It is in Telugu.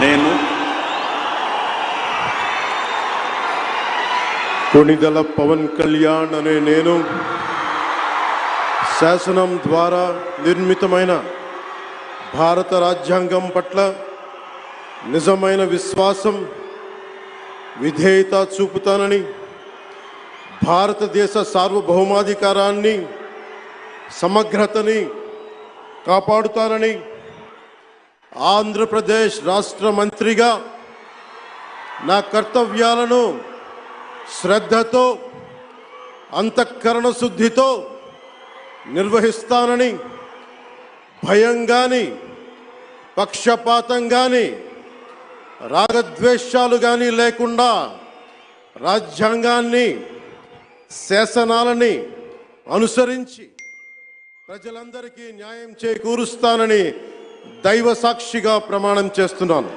నేను కొణిదెల పవన్ కళ్యాణ్ అనే నేను శాసనం ద్వారా నిర్మితమైన భారత రాజ్యాంగం పట్ల నిజమైన విశ్వాసం, విధేయత చూపుతానని, భారతదేశ సార్వభౌమాధికారాన్ని, సమగ్రతని కాపాడుతానని, ఆంధ్రప్రదేశ్ రాష్ట్ర మంత్రిగా నా కర్తవ్యాలను శ్రద్ధతో, అంతఃకరణ శుద్ధితో నిర్వహిస్తానని, భయం గాని, పక్షపాతం గాని, రాగద్వేషాలు గాని లేకుండా రాజ్యాంగాన్ని, శాసనాలని అనుసరించి ప్రజలందరికీ న్యాయం చేకూరుస్తానని దైవ సాక్షిగా ప్రమాణం చేస్తున్నాను.